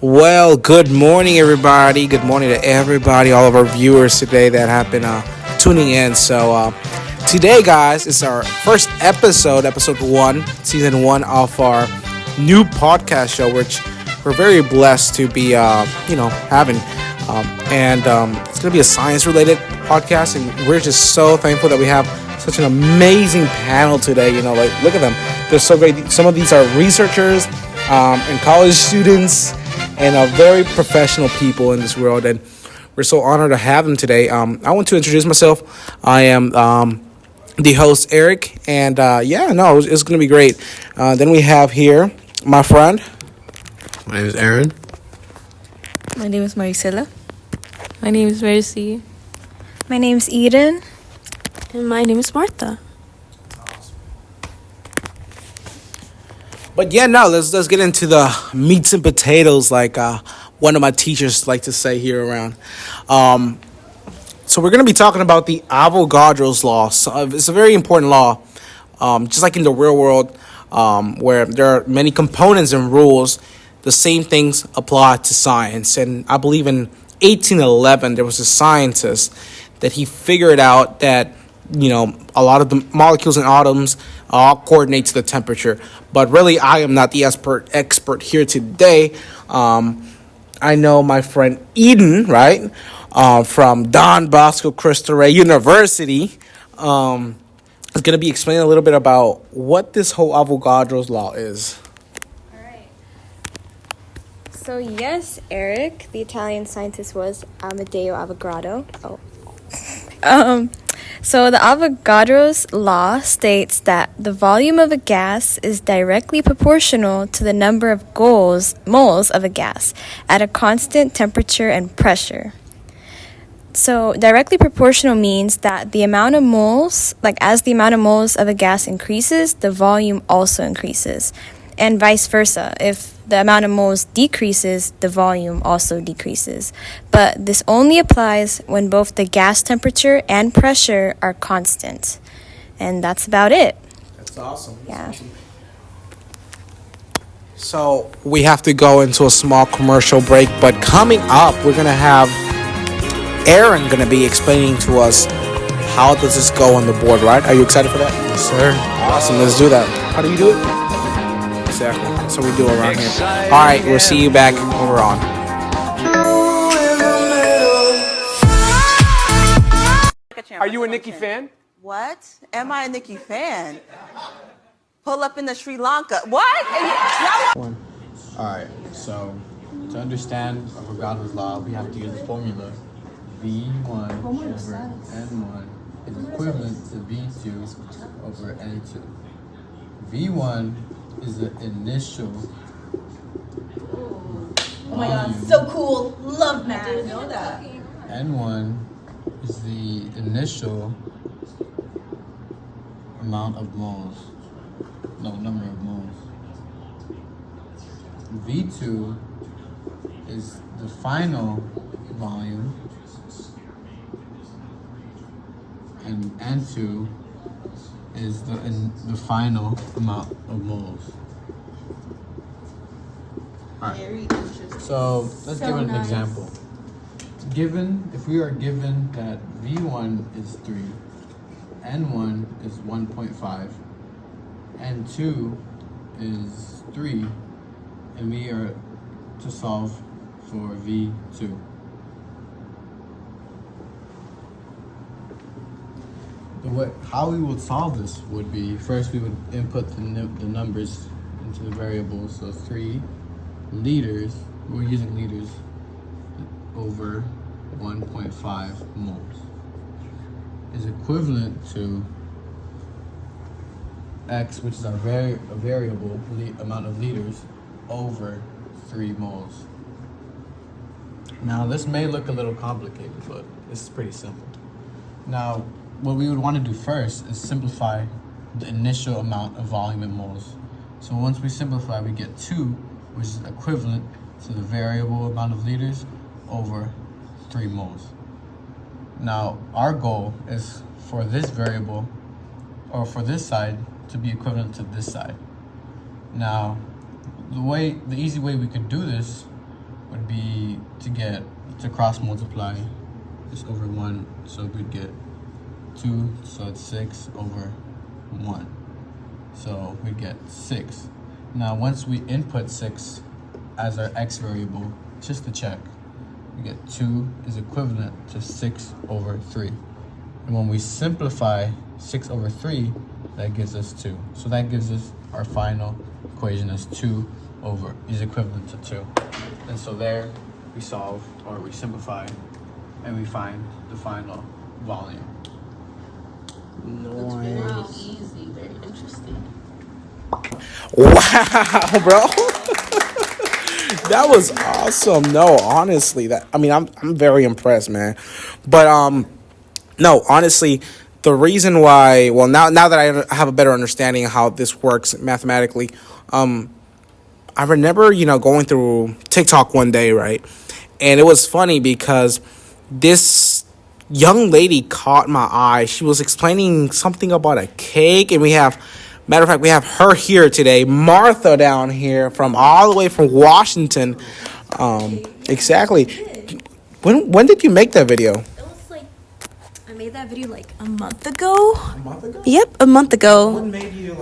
Well, good morning, everybody. Good morning to everybody, all of our viewers today that have been tuning in. Today, guys, is our first episode one, season one of our new podcast show, which we're very blessed to be, having. It's going to be a science-related podcast, and we're just so thankful that we have such an amazing panel today. Look at them. They're so great. Some of these are researchers and college students and very professional people in this world, and we're so honored to have them today. I want to introduce myself. I am the host, Eric, and it's going to be great. Then we have here my friend. My name is Aaron. My name is Maricela. My name is Mercy. My name is Eden. And my name is Martha. But let's get into the meats and potatoes, like one of my teachers like to say here around. So we're going to be talking about the Avogadro's law. So it's a very important law, just like in the real world, where there are many components and rules. The same things apply to science. And I believe in 1811, there was a scientist that he figured out that, a lot of the molecules and atoms all coordinate to the temperature. But really, I am not the expert here today. I know my friend Eden, right, from Don Bosco Cristo Rey University, is going to be explaining a little bit about what this whole Avogadro's law is. So yes, Eric, the Italian scientist, was Amedeo Avogadro. So the Avogadro's law states that the volume of a gas is directly proportional to the number of moles of a gas at a constant temperature and pressure. So directly proportional means that the amount of moles, as the amount of moles of a gas increases, the volume also increases. And vice versa. If the amount of moles decreases, the volume also decreases. But this only applies when both the gas temperature and pressure are constant. And that's about it. That's awesome. Yeah. Awesome. So we have to go into a small commercial break, but coming up, we're going to have Aaron going to be explaining to us how does this go on the board, right? Are you excited for that? Yes, sir. Awesome. Let's do that. How do you do it? Exactly. So we do it around here. All right, we'll see you back when we're on. Are you a Nicki fan? What? Am I a Nicki fan? Pull up in the Sri Lanka. What? All right, so to understand Avogadro's law, we have to use the formula. V1 over N1 is equivalent to V2 over N2. V1 is the initial. Oh my god, so cool. Love math. I didn't know that. N1 is the initial number of moles. V2 is the final volume, and N2 is the final amount of moles. Alright, so let's give an example. If we are given that V1 is 3, N1 is 1.5, N2 is 3, and we are to solve for V2. How we would solve this would be, first we would input the numbers into the variables. So 3 liters, we're using liters, over 1.5 moles is equivalent to X, which is our variable amount of liters, over 3 moles. Now this may look a little complicated, but this is pretty simple. Now, what we would want to do first is simplify the initial amount of volume in moles. So once we simplify, we get 2, which is equivalent to the variable amount of liters over 3 moles. Now, our goal is for this variable, or for this side, to be equivalent to this side. Now, the easy way we could do this would be to cross multiply this over 1. So we'd get 2, so it's 6 over 1. So we get 6. Now once we input 6 as our x variable, just to check, we get 2 is equivalent to 6 over 3. And when we simplify 6 over 3, that gives us 2. So that gives us our final equation as 2 is equivalent to 2. And so there we solve, or we simplify, and we find the final volume. It's very easy, very interesting. Wow, bro. That was awesome. No, honestly, I'm very impressed, man. But no, honestly, the reason why, well, now that I have a better understanding of how this works mathematically, I remember, going through TikTok one day, right? And it was funny because this young lady caught my eye. She was explaining something about a cake, and matter of fact, we have her here today, Martha down here all the way from Washington. Exactly. When did you make that video? It was I made that video a month ago. A month ago? Yep, a month ago. What made you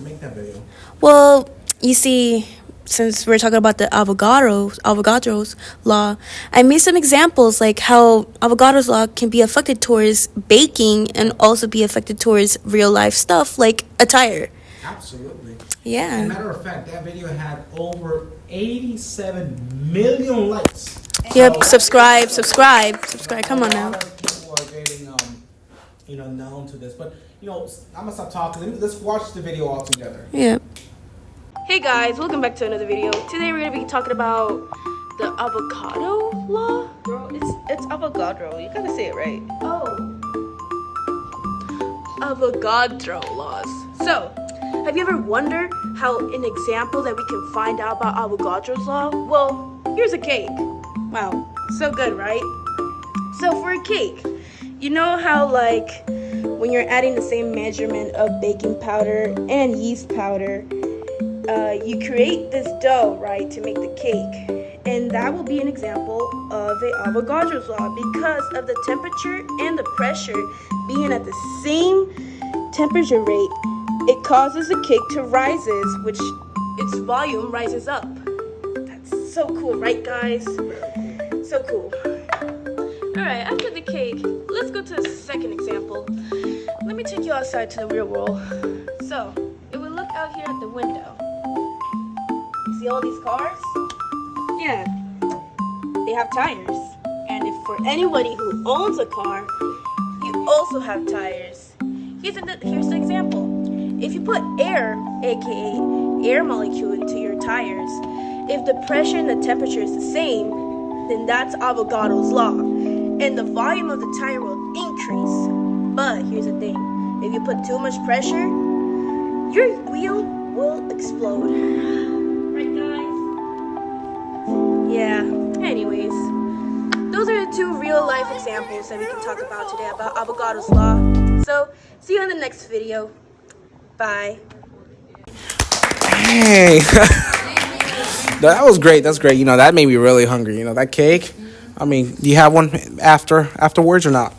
make that video? Well, you see, since we're talking about the Avogadro's law, I made some examples like how Avogadro's law can be affected towards baking and also be affected towards real life stuff like a tire. Absolutely. Yeah. As a matter of fact, that video had over 87 million likes. Yep, subscribe. Come on now. A lot of people are getting, known to this. But, I'm going to stop talking. Let's watch the video all together. Yep. Hey guys, welcome back to another video. Today we're gonna be talking about the avocado law. Girl, it's Avogadro. You gotta say it right. Oh, Avogadro laws. So, have you ever wondered how an example that we can find out about Avogadro's law? Well, here's a cake. Wow, so good, right? So for a cake, you know how when you're adding the same measurement of baking powder and yeast powder, you create this dough, right, to make the cake. And that will be an example of a Avogadro's law because of the temperature and the pressure being at the same temperature rate. It causes the cake to rises, which its volume rises up. That's so cool, right, guys? So cool. Alright, after the cake, let's go to the second example. Let me take you outside to the real world. So, it will look out here at the window. See all these cars? Yeah, they have tires. And if for anybody who owns a car, you also have tires. Here's the example. If you put air, aka air molecule, into your tires, if the pressure and the temperature is the same, then that's Avogadro's law. And the volume of the tire will increase. But here's the thing. If you put too much pressure, your wheel will explode. Right, guys? Yeah, anyways. Those are the two real-life examples that we can talk about today about Avogadro's law. So, see you in the next video. Bye. Hey. That was great. That's great. That made me really hungry. That cake. Do you have one afterwards or not?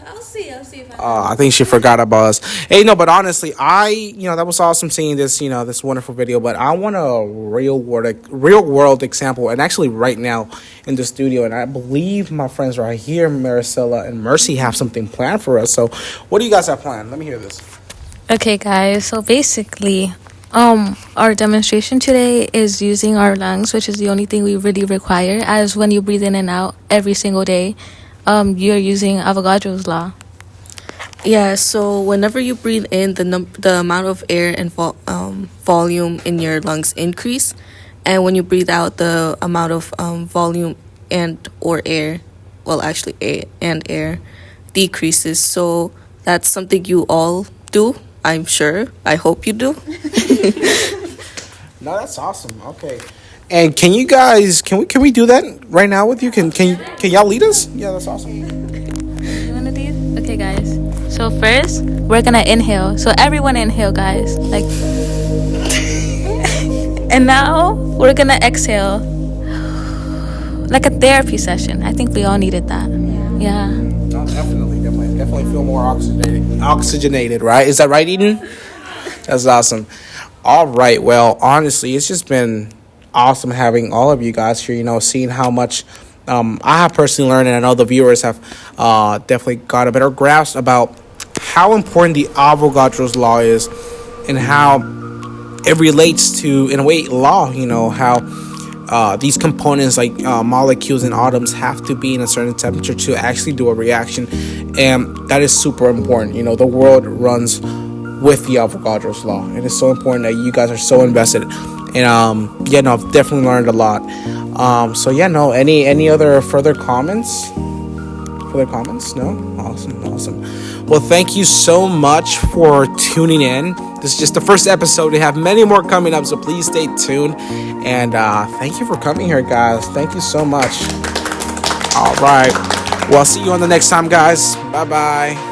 I'll see if I I think she forgot about us. Hey, no, but honestly, that was awesome seeing this, this wonderful video. But I want a real world example, and actually right now in the studio. And I believe my friends right here, Maricela and Mercy, have something planned for us. So, what do you guys have planned? Let me hear this. Okay, guys. So basically, our demonstration today is using our lungs, which is the only thing we really require. As when you breathe in and out every single day, you're using Avogadro's law. Yeah, so whenever you breathe in, the amount of air and volume in your lungs increase, and when you breathe out, the amount of volume or air, air decreases. So that's something you all do, I'm sure. I hope you do. No, that's awesome. Okay. And can you guys can we do that right now with you? Can y'all lead us? Yeah, that's awesome. You wanna do it? Okay, guys. So first, we're gonna inhale. So everyone inhale, guys. And now we're gonna exhale. like a therapy session. I think we all needed that. Yeah. No, definitely feel more oxygenated, right? Is that right, Eden? That's awesome. All right. Well, honestly, it's just been awesome having all of you guys here. You know, seeing how much I have personally learned, and I know the viewers have definitely got a better grasp about how important the Avogadro's law is, and how it relates to, in a way, law. You know, how these components like molecules and atoms have to be in a certain temperature to actually do a reaction, and that is super important. You know, the world runs with the Avogadro's law, and it's so important that you guys are so invested. And I've definitely learned a lot. Any other further comments? No? Awesome. Well, thank you so much for tuning in. This is just the first episode. We have many more coming up, so please stay tuned. And thank you for coming here, guys. Thank you so much. All right. Well, I'll see you on the next time, guys. Bye-bye.